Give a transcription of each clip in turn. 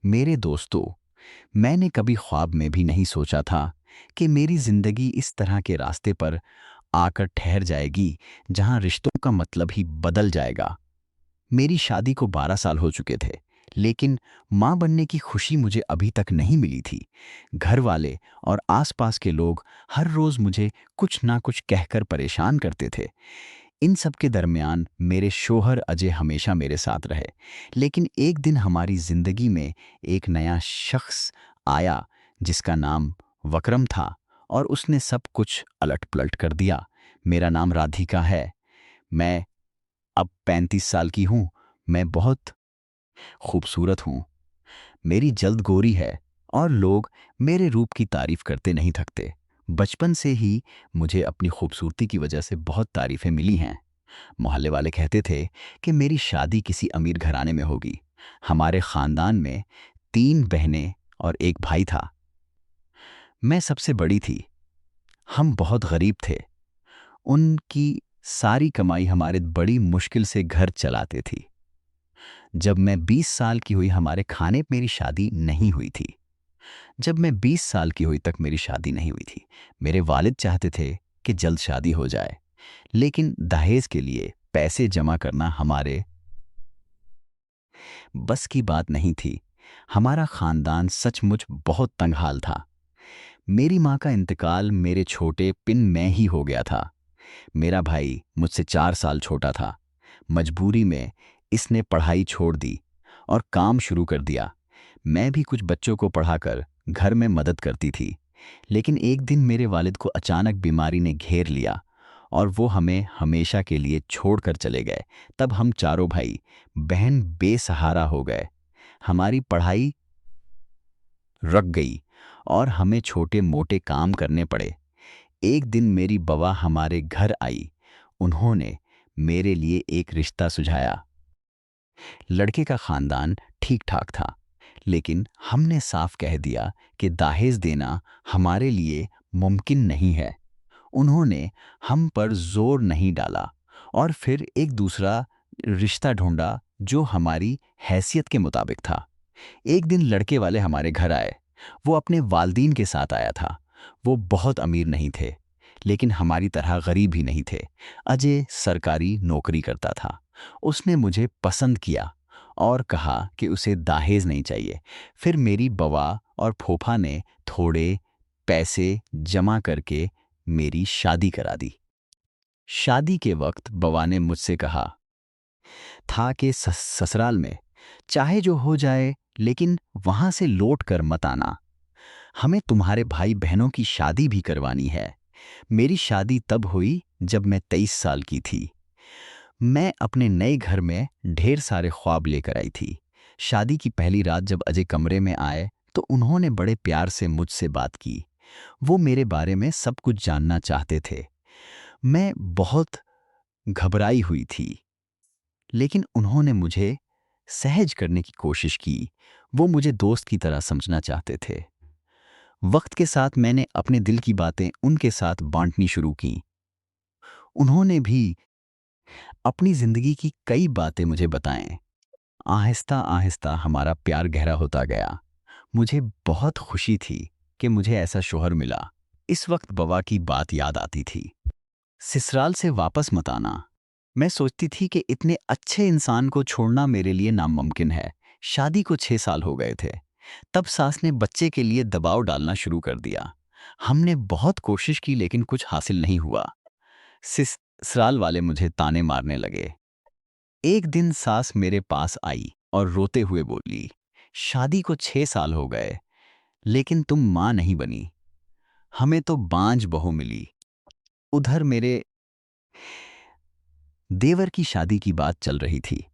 मेरे दोस्तों, मैंने कभी ख्वाब में भी नहीं सोचा था कि मेरी जिंदगी इस तरह के रास्ते पर आकर ठहर जाएगी, जहां रिश्तों का मतलब ही बदल जाएगा। मेरी शादी को 12 साल हो चुके थे, लेकिन मां बनने की खुशी मुझे अभी तक नहीं मिली थी। घर वाले और आसपास के लोग हर रोज मुझे कुछ ना कुछ कहकर परेशान करते थे। इन सब के दरमियान मेरे शोहर अजय हमेशा मेरे साथ रहे। लेकिन एक दिन हमारी जिंदगी में एक नया शख्स आया, जिसका नाम वक्रम था, और उसने सब कुछ अलट पलट कर दिया। मेरा नाम राधिका है। मैं अब 35 साल की हूँ। मैं बहुत खूबसूरत हूँ। मेरी जल्द गोरी है, और लोग मेरे रूप की तारीफ करते नहीं थकते। बचपन से ही मुझे अपनी खूबसूरती की वजह से बहुत तारीफें मिली हैं। मोहल्ले वाले कहते थे कि मेरी शादी किसी अमीर घराने में होगी। हमारे खानदान में 3 बहनें और एक भाई था। मैं सबसे बड़ी थी। हम बहुत गरीब थे। उनकी सारी कमाई हमारे बड़ी मुश्किल से घर चलाते थी। जब मैं 20 साल की हुई, हमारे खाने मेरी शादी नहीं हुई थी। जब मैं 20 साल की हुई तक मेरी शादी नहीं हुई थी। मेरे वालिद चाहते थे कि जल्द शादी हो जाए, लेकिन दहेज के लिए पैसे जमा करना हमारे बस की बात नहीं थी। हमारा खानदान सचमुच बहुत तंगहाल था। मेरी माँ का इंतकाल मेरे छोटे पिन में ही हो गया था। मेरा भाई मुझसे 4 साल छोटा था। मजबूरी में इसने पढ़ाई छोड़ दी और काम शुरू कर दिया। मैं भी कुछ बच्चों को पढ़ाकर घर में मदद करती थी। लेकिन एक दिन मेरे वालिद को अचानक बीमारी ने घेर लिया, और वो हमें हमेशा के लिए छोड़कर चले गए। तब हम चारों भाई बहन बेसहारा हो गए। हमारी पढ़ाई रुक गई और हमें छोटे मोटे काम करने पड़े। एक दिन मेरी बवा हमारे घर आई। उन्होंने मेरे लिए एक रिश्ता सुझाया। लड़के का खानदान ठीक ठाक था, लेकिन हमने साफ कह दिया कि दहेज देना हमारे लिए मुमकिन नहीं है। उन्होंने हम पर जोर नहीं डाला, और फिर एक दूसरा रिश्ता ढूंढा जो हमारी हैसियत के मुताबिक था। एक दिन लड़के वाले हमारे घर आए। वो अपने वालदीन के साथ आया था। वो बहुत अमीर नहीं थे, लेकिन हमारी तरह गरीब भी नहीं थे। अजय सरकारी नौकरी करता था। उसने मुझे पसंद किया और कहा कि उसे दहेज नहीं चाहिए। फिर मेरी बवा और फूफा ने थोड़े पैसे जमा करके मेरी शादी करा दी। शादी के वक्त बवा ने मुझसे कहा था कि ससुराल में चाहे जो हो जाए, लेकिन वहां से लौट कर मत आना। हमें तुम्हारे भाई बहनों की शादी भी करवानी है। मेरी शादी तब हुई जब मैं 23 साल की थी। मैं अपने नए घर में ढेर सारे ख्वाब लेकर आई थी। शादी की पहली रात जब अजय कमरे में आए, तो उन्होंने बड़े प्यार से मुझसे बात की। वो मेरे बारे में सब कुछ जानना चाहते थे। मैं बहुत घबराई हुई थी, लेकिन उन्होंने मुझे सहज करने की कोशिश की। वो मुझे दोस्त की तरह समझना चाहते थे। वक्त के साथ मैंने अपने दिल की बातें उनके साथ बांटनी शुरू की। उन्होंने भी अपनी जिंदगी की कई बातें मुझे बताएं। आहिस्ता आहिस्ता हमारा प्यार गहरा होता गया। मुझे बहुत खुशी थी कि मुझे ऐसा शौहर मिला। इस वक्त बवा की बात याद आती थी, ससुराल से वापस मत आना। मैं सोचती थी कि इतने अच्छे इंसान को छोड़ना मेरे लिए नामुमकिन है। शादी को 6 साल हो गए थे। तब सास ने बच्चे के लिए दबाव डालना शुरू कर दिया। हमने बहुत कोशिश की, लेकिन कुछ हासिल नहीं हुआ। ससुराल वाले मुझे ताने मारने लगे। एक दिन सास मेरे पास आई और रोते हुए बोली, शादी को 6 साल हो गए, लेकिन तुम मां नहीं बनी। हमें तो बांझ बहू मिली। उधर मेरे देवर की शादी की बात चल रही थी।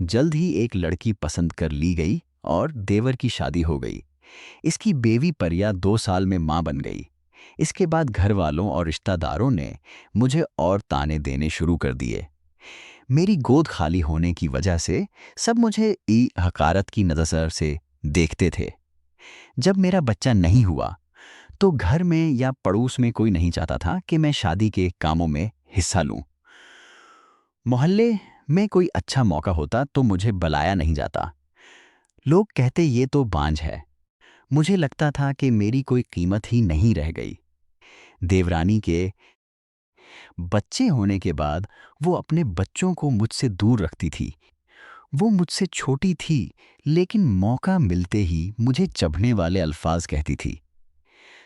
जल्द ही एक लड़की पसंद कर ली गई और देवर की शादी हो गई। इसकी बेवी परिया 2 साल में मां बन गई। इसके बाद घर वालों और रिश्तेदारों ने मुझे और ताने देने शुरू कर दिए। मेरी गोद खाली होने की वजह से सब मुझे हकारत की नज़र से देखते थे। जब मेरा बच्चा नहीं हुआ, तो घर में या पड़ोस में कोई नहीं चाहता था कि मैं शादी के कामों में हिस्सा लूं। मोहल्ले में कोई अच्छा मौका होता तो मुझे बुलाया नहीं जाता। लोग कहते ये तो बांझ है। मुझे लगता था कि मेरी कोई कीमत ही नहीं रह गई। देवरानी के बच्चे होने के बाद वो अपने बच्चों को मुझसे दूर रखती थी। वो मुझसे छोटी थी, लेकिन मौका मिलते ही मुझे चभने वाले अल्फाज कहती थी।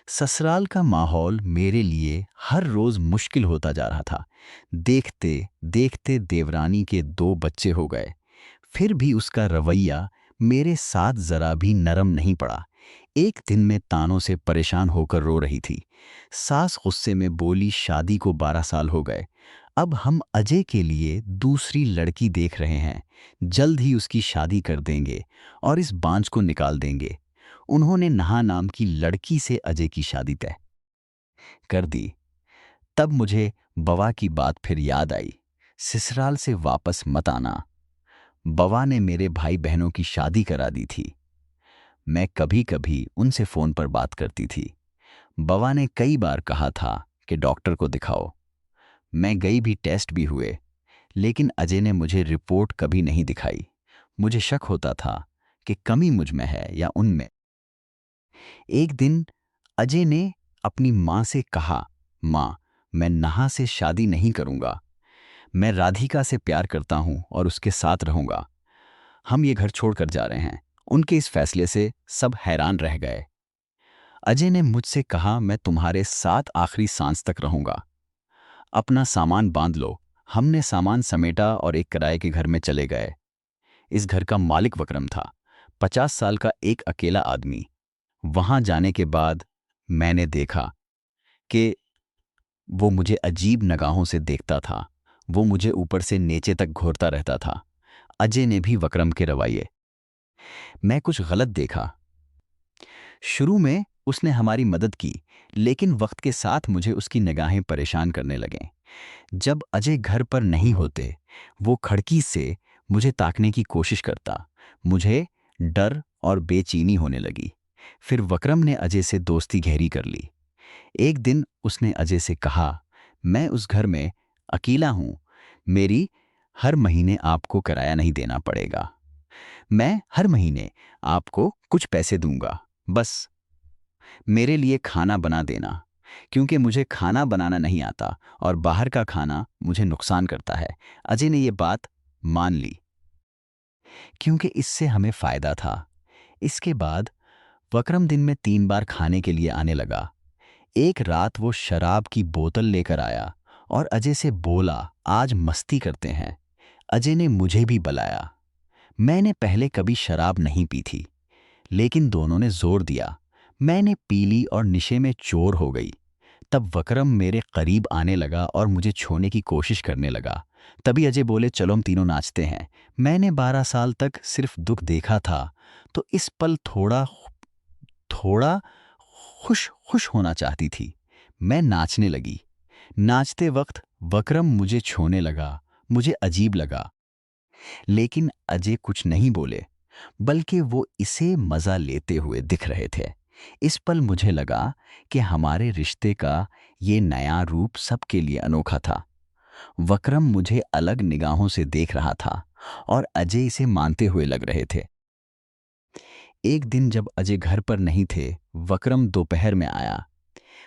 ससुराल का माहौल मेरे लिए हर रोज मुश्किल होता जा रहा था। देखते देखते देवरानी के 2 बच्चे हो गए, फिर भी उसका रवैया मेरे साथ जरा भी नरम नहीं पड़ा। एक दिन मैं तानों से परेशान होकर रो रही थी। सास गुस्से में बोली, शादी को 12 साल हो गए, अब हम अजय के लिए दूसरी लड़की देख रहे हैं। जल्द ही उसकी शादी कर देंगे और इस बांझ को निकाल देंगे। उन्होंने नहा नाम की लड़की से अजय की शादी तय कर दी। तब मुझे बवा की बात फिर याद आई। ससुराल से वापस मत आना। बवा ने मेरे भाई बहनों की शादी करा दी थी। मैं कभी कभी उनसे फोन पर बात करती थी। बवा ने कई बार कहा था कि डॉक्टर को दिखाओ। मैं गई भी, टेस्ट भी हुए, लेकिन अजय ने मुझे रिपोर्ट कभी नहीं दिखाई। मुझे शक होता था कि कमी मुझ में है या उनमें। एक दिन अजय ने अपनी माँ से कहा, माँ, मैं नहा से शादी नहीं करूंगा। मैं राधिका से प्यार करता हूं और उसके साथ रहूंगा। हम ये घर छोड़कर जा रहे हैं। उनके इस फैसले से सब हैरान रह गए। अजय ने मुझसे कहा, मैं तुम्हारे साथ आखिरी सांस तक रहूंगा। अपना सामान बांध लो। हमने सामान समेटा और एक किराए के घर में चले गए। इस घर का मालिक वक्रम था, 50 साल का एक अकेला आदमी। वहां जाने के बाद मैंने देखा कि वो मुझे अजीब निगाहों से देखता था। वो मुझे ऊपर से नीचे तक घूरता रहता था। अजय ने भी वक्रम के रवैये मैं कुछ गलत देखा। शुरू में उसने हमारी मदद की, लेकिन वक्त के साथ मुझे उसकी निगाहें परेशान करने लगें। जब अजय घर पर नहीं होते, वो खिड़की से मुझे ताकने की कोशिश करता। मुझे डर और बेचैनी होने लगी। फिर वक्रम ने अजय से दोस्ती गहरी कर ली। एक दिन उसने अजय से कहा, मैं उस घर में अकेला हूं। मेरी हर महीने आपको किराया नहीं देना पड़ेगा। मैं हर महीने आपको कुछ पैसे दूंगा। बस मेरे लिए खाना बना देना, क्योंकि मुझे खाना बनाना नहीं आता और बाहर का खाना मुझे नुकसान करता है। अजय ने यह बात मान ली, क्योंकि इससे हमें फायदा था। इसके बाद वक्रम दिन में 3 बार खाने के लिए आने लगा। एक रात वो शराब की बोतल लेकर आया और अजय से बोला, आज मस्ती करते हैं। अजय ने मुझे भी बुलाया। मैंने पहले कभी शराब नहीं पी थी, लेकिन दोनों ने जोर दिया। मैंने पी ली और निशे में चोर हो गई। तब वक्रम मेरे करीब आने लगा और मुझे छूने की कोशिश करने लगा। तभी अजय बोले, चलो हम तीनों नाचते हैं। मैंने 12 साल तक सिर्फ दुख देखा था, तो इस पल थोड़ा थोड़ा खुश खुश होना चाहती थी। मैं नाचने लगी। नाचते वक्त वक्रम मुझे छूने लगा। मुझे अजीब लगा, लेकिन अजय कुछ नहीं बोले, बल्कि वो इसे मजा लेते हुए दिख रहे थे। इस पल मुझे लगा कि हमारे रिश्ते का ये नया रूप सबके लिए अनोखा था। वक्रम मुझे अलग निगाहों से देख रहा था और अजय इसे मानते हुए लग रहे थे। एक दिन जब अजय घर पर नहीं थे, वक्रम दोपहर में आया।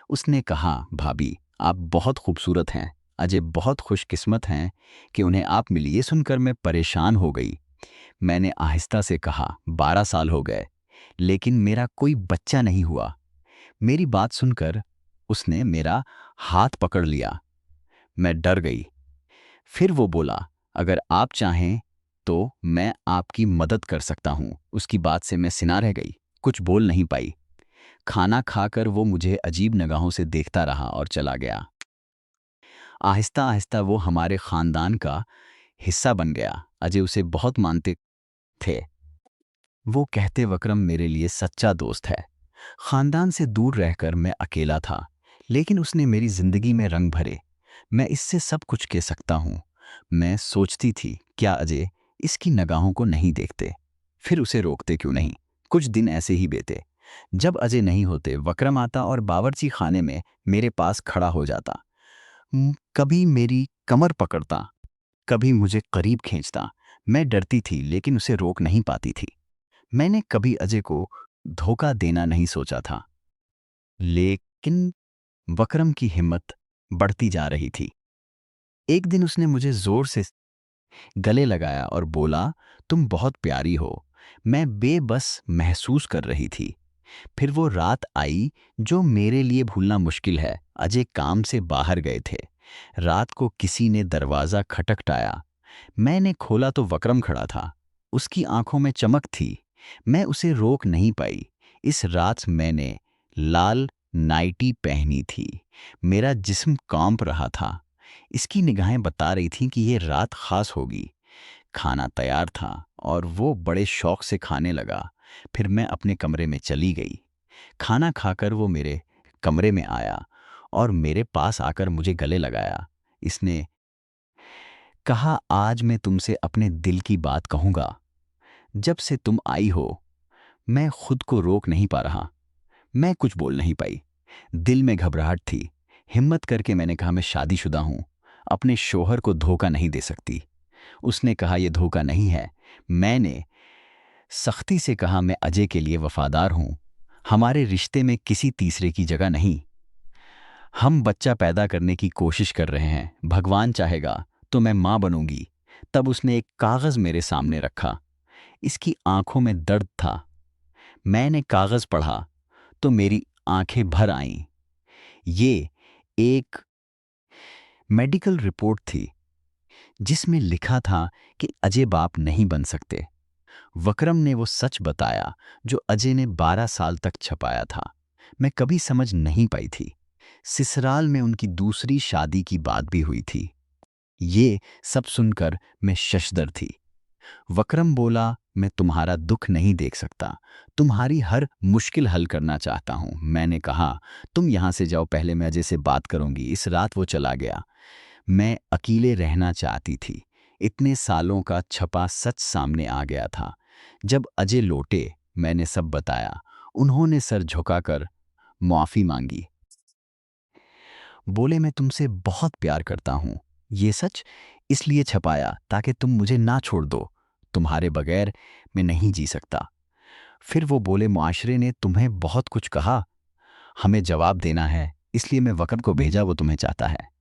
उसने कहा, भाभी, आप बहुत खूबसूरत हैं। अजय बहुत खुशकिस्मत हैं कि उन्हें आप मिली। ये सुनकर मैं परेशान हो गई। मैंने आहिस्ता से कहा, 12 साल हो गए, लेकिन मेरा कोई बच्चा नहीं हुआ। मेरी बात सुनकर उसने मेरा हाथ पकड़ लिया। मैं डर गई। फिर वो बोला, अगर आप चाहें तो मैं आपकी मदद कर सकता हूं। उसकी बात से मैं सिना रह गई, कुछ बोल नहीं पाई। खाना खाकर वो मुझे अजीब निगाहों से देखता रहा और चला गया। आहिस्ता आहिस्ता वो हमारे खानदान का हिस्सा बन गया। अजय उसे बहुत मानते थे। वो कहते, वक्रम मेरे लिए सच्चा दोस्त है। खानदान से दूर रहकर मैं अकेला था, लेकिन उसने मेरी जिंदगी में रंग भरे। मैं इससे सब कुछ कह सकता हूँ। मैं सोचती थी, क्या अजय इसकी निगाहों को नहीं देखते? फिर उसे रोकते क्यों नहीं? कुछ दिन ऐसे ही बीते। जब अजय नहीं होते, वक्रम आता और बावर्ची खाने में मेरे पास खड़ा हो जाता। कभी मेरी कमर पकड़ता, कभी मुझे करीब खींचता। मैं डरती थी, लेकिन उसे रोक नहीं पाती थी। मैंने कभी अजय को धोखा देना नहीं सोचा था, लेकिन वक्रम की हिम्मत बढ़ती जा रही थी। एक दिन उसने मुझे जोर से गले लगाया और बोला, तुम बहुत प्यारी हो। मैं बेबस महसूस कर रही थी। फिर वो रात आई जो मेरे लिए भूलना मुश्किल है। अजय काम से बाहर गए थे। रात को किसी ने दरवाजा खटखटाया। मैंने खोला तो वक्रम खड़ा था। उसकी आंखों में चमक थी। मैं उसे रोक नहीं पाई। इस रात मैंने लाल नाइटी पहनी थी। मेरा जिस्म कांप रहा था। इसकी निगाहें बता रही थीं कि ये रात खास होगी। खाना तैयार था और वो बड़े शौक से खाने लगा। फिर मैं अपने कमरे में चली गई। खाना खाकर वो मेरे कमरे में आया और मेरे पास आकर मुझे गले लगाया। इसने कहा, आज मैं तुमसे अपने दिल की बात कहूंगा। जब से तुम आई हो मैं खुद को रोक नहीं पा रहा। मैं कुछ बोल नहीं पाई। दिल में घबराहट थी। हिम्मत करके मैंने कहा, मैं शादीशुदा हूं, अपने शोहर को धोखा नहीं दे सकती। उसने कहा, यह धोखा नहीं है। मैंने सख्ती से कहा, मैं अजय के लिए वफादार हूं। हमारे रिश्ते में किसी तीसरे की जगह नहीं। हम बच्चा पैदा करने की कोशिश कर रहे हैं। भगवान चाहेगा तो मैं मां बनूंगी। तब उसने एक कागज मेरे सामने रखा। इसकी आंखों में दर्द था। मैंने कागज पढ़ा तो मेरी आंखें भर आईं। ये एक मेडिकल रिपोर्ट थी जिसमें लिखा था कि अजय बाप नहीं बन सकते। वक्रम ने वो सच बताया जो अजय ने 12 साल तक छुपाया था। मैं कभी समझ नहीं पाई थी। ससुराल में उनकी दूसरी शादी की बात भी हुई थी। ये सब सुनकर मैं शशदर थी। वक्रम बोला, मैं तुम्हारा दुख नहीं देख सकता, तुम्हारी हर मुश्किल हल करना चाहता हूं। मैंने कहा, तुम यहां से जाओ, पहले मैं अजय से बात करूंगी। इस रात वो चला गया। मैं अकेले रहना चाहती थी। इतने सालों का छपा सच सामने आ गया था। जब अजय लौटे मैंने सब बताया। उन्होंने सर झुकाकर माफी मांगी। बोले, मैं तुमसे बहुत प्यार करता हूं। ये सच इसलिए छपाया ताकि तुम मुझे ना छोड़ दो। तुम्हारे बगैर मैं नहीं जी सकता। फिर वो बोले, मुआशरे ने तुम्हें बहुत कुछ कहा, हमें जवाब देना है, इसलिए मैं वक्र को भेजा, वो तुम्हें चाहता है।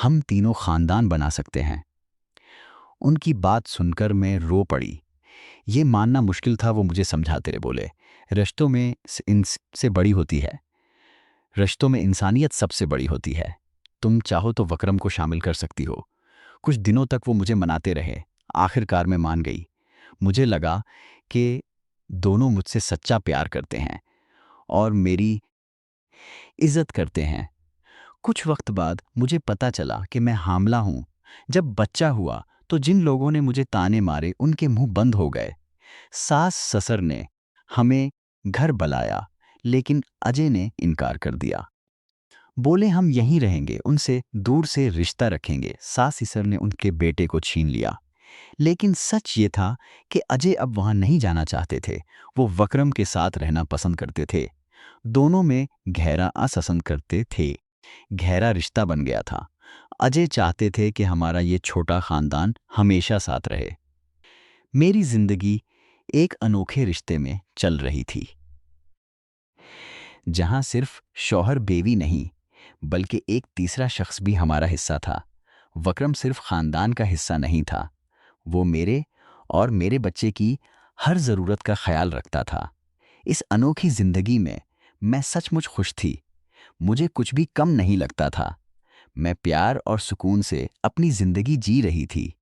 हम तीनों खानदान बना सकते हैं। उनकी बात सुनकर मैं रो पड़ी। ये मानना मुश्किल था। वो मुझे समझाते रहे, बोले, रिश्तों में इनसे बड़ी होती है। रिश्तों में इंसानियत सबसे बड़ी होती है। तुम चाहो तो वक्रम को शामिल कर सकती हो। कुछ दिनों तक वो मुझे मनाते रहे। आखिरकार मैं मान गई। मुझे लगा कि दोनों मुझसे सच्चा प्यार करते हैं और मेरी इज्जत करते हैं। कुछ वक्त बाद मुझे पता चला कि मैं हामला हूं। जब बच्चा हुआ तो जिन लोगों ने मुझे ताने मारे उनके मुंह बंद हो गए। सास ससुर ने हमें घर बुलाया, लेकिन अजय ने इनकार कर दिया। बोले, हम यहीं रहेंगे, उनसे दूर से रिश्ता रखेंगे। सास ससुर ने उनके बेटे को छीन लिया। लेकिन सच ये था कि अजय अब वहां नहीं जाना चाहते थे। वो वक्रम के साथ रहना पसंद करते थे। दोनों में गहरा असंसद करते थे। गहरा रिश्ता बन गया था। अजय चाहते थे कि हमारा ये छोटा खानदान हमेशा साथ रहे। मेरी जिंदगी एक अनोखे रिश्ते में चल रही थी, जहां सिर्फ शौहर बेवी नहीं बल्कि एक तीसरा शख्स भी हमारा हिस्सा था। वक्रम सिर्फ खानदान का हिस्सा नहीं था, वो मेरे और मेरे बच्चे की हर ज़रूरत का ख्याल रखता था। इस अनोखी जिंदगी में मैं सचमुच खुश थी। मुझे कुछ भी कम नहीं लगता था। मैं प्यार और सुकून से अपनी जिंदगी जी रही थी।